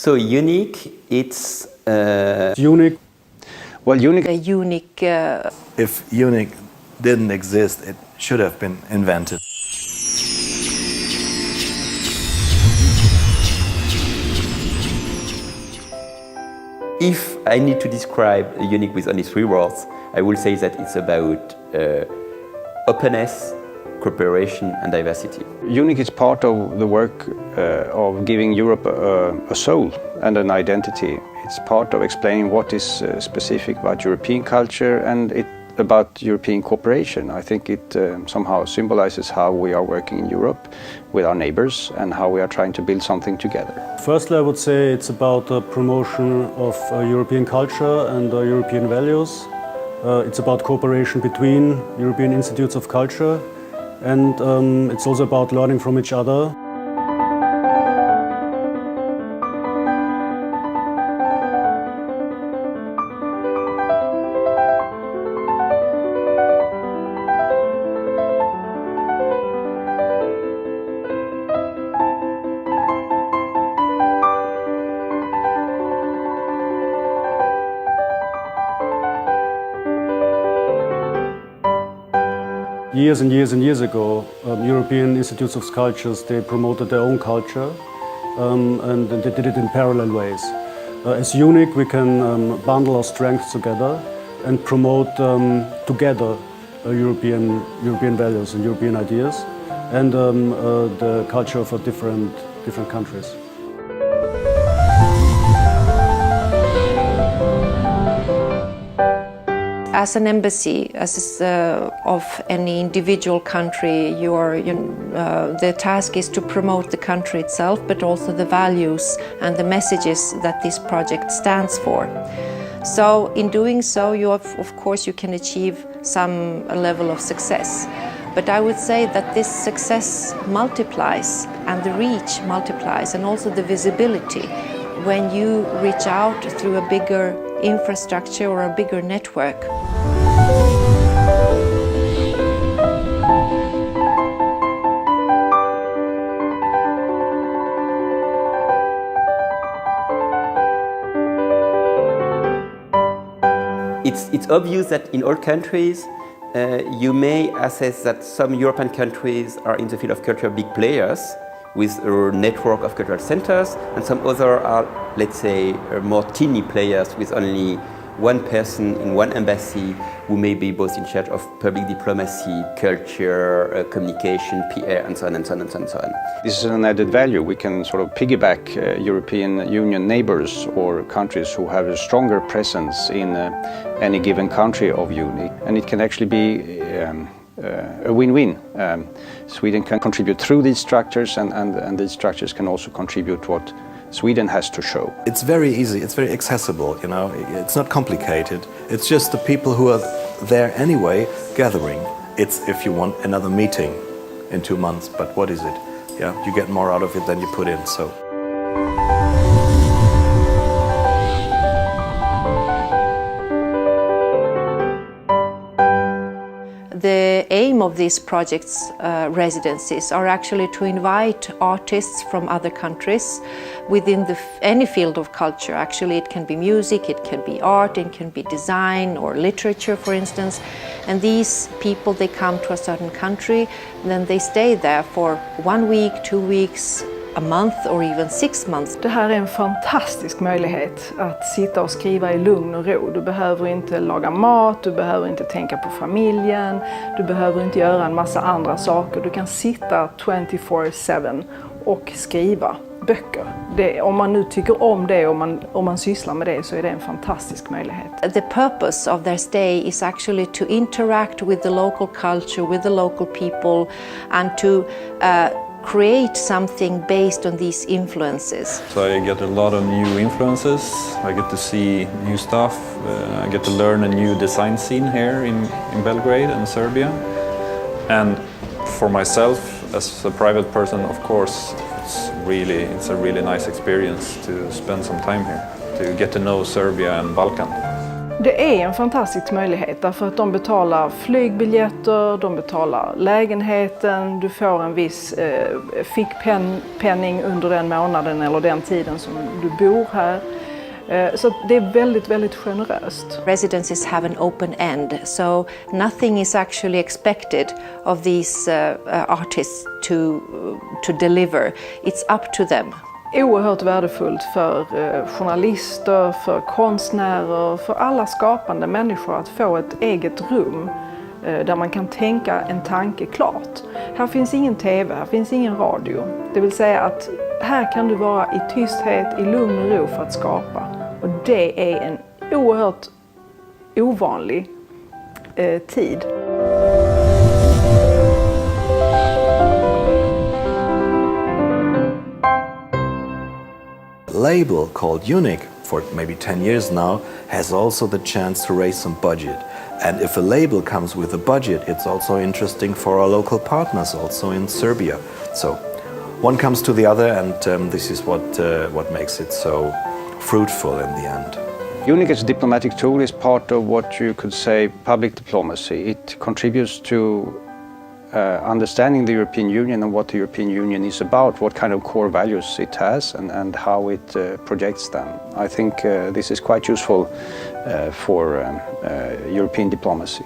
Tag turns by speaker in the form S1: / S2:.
S1: So Eunic, it's
S2: Eunic.
S3: Well, Eunic.
S4: A unique.
S5: If Eunic didn't exist, it should have been invented.
S1: If I need to describe Eunic with only 3 words, I will say that it's about openness, cooperation and diversity.
S3: Eunic is part of the work of giving Europe a soul and an identity. It's part of explaining what is specific about European culture and about European cooperation. I think it somehow symbolizes how we are working in Europe with our neighbors and how we are trying to build something together.
S2: Firstly, I would say it's about the promotion of European culture and European values. It's about cooperation between European institutes of culture, and it's also about learning from each other. Years and years and years ago, European institutes of cultures, they promoted their own culture and they did it in parallel ways. As Eunic, we can bundle our strengths together and promote together European values and European ideas and the culture of different countries.
S4: As an embassy, of any individual country, the task is to promote the country itself, but also the values and the messages that this project stands for. So, in doing so, of course, you can achieve some level of success. But I would say that this success multiplies, and the reach multiplies, and also the visibility when you reach out through a bigger infrastructure or a bigger network.
S1: It's obvious that in all countries you may assess that some European countries are in the field of culture big players with a network of cultural centers, and some other are, let's say, more teeny players with only one person in one embassy who may be both in charge of public diplomacy, culture, communication, PR, and so on and so on and so on and so on.
S3: This is an added value. We can sort of piggyback European Union neighbors or countries who have a stronger presence in any given country of Eunic, and it can actually be a win-win. Sweden can contribute through these structures, and these structures can also contribute what Sweden has to show.
S5: It's very easy, it's very accessible, you know, it's not complicated. It's just the people who are there anyway gathering. It's if you want another meeting in 2 months, but what is it? Yeah, you get more out of it than you put in, so.
S4: The aim of these projects' residencies are actually to invite artists from other countries within any field of culture. Actually, it can be music, it can be art, it can be design or literature, for instance. And these people, they come to a certain country, then they stay there for 1 week, 2 weeks, a month or even 6 months.
S6: Det här är en fantastisk möjlighet att sitta och skriva i lugn och ro. Du behöver inte laga mat, du behöver inte tänka på familjen, du behöver inte göra en massa andra saker. Du kan sitta 24/7 och skriva böcker. Om man nu tycker om det, om man sysslar med det, så är det en fantastisk möjlighet.
S4: The purpose of their stay is actually to interact with the local culture, with the local people, and to create something based on these influences.
S7: So I get a lot of new influences, I get to see new stuff, I get to learn a new design scene here in Belgrade and Serbia. And for myself, as a private person, of course, it's a really nice experience to spend some time here, to get to know Serbia and Balkan.
S6: Det är en fantastisk möjlighet därför att de betalar flygbiljetter, de betalar lägenheten, du får en viss fickpenning under den månaden eller den tiden som du bor här. Så det är väldigt, väldigt generöst.
S4: Residencies have an open end, so nothing is actually expected of these artists to deliver. It's up to them.
S6: Oerhört värdefullt för journalister, för konstnärer, för alla skapande människor att få ett eget rum där man kan tänka en tanke klart. Här finns ingen TV, här finns ingen radio. Det vill säga att här kan du vara i tysthet, i lugn och ro för att skapa. Och det är en oerhört ovanlig tid.
S5: Label called Eunic, for maybe 10 years now, has also the chance to raise some budget. And if a label comes with a budget, it's also interesting for our local partners also in Serbia. So one comes to the other, and this is what makes it so fruitful in the end.
S3: Eunic as a diplomatic tool is part of what you could say public diplomacy. It contributes to understanding the European Union and what the European Union is about, what kind of core values it has and how it projects them. I think this is quite useful for European diplomacy.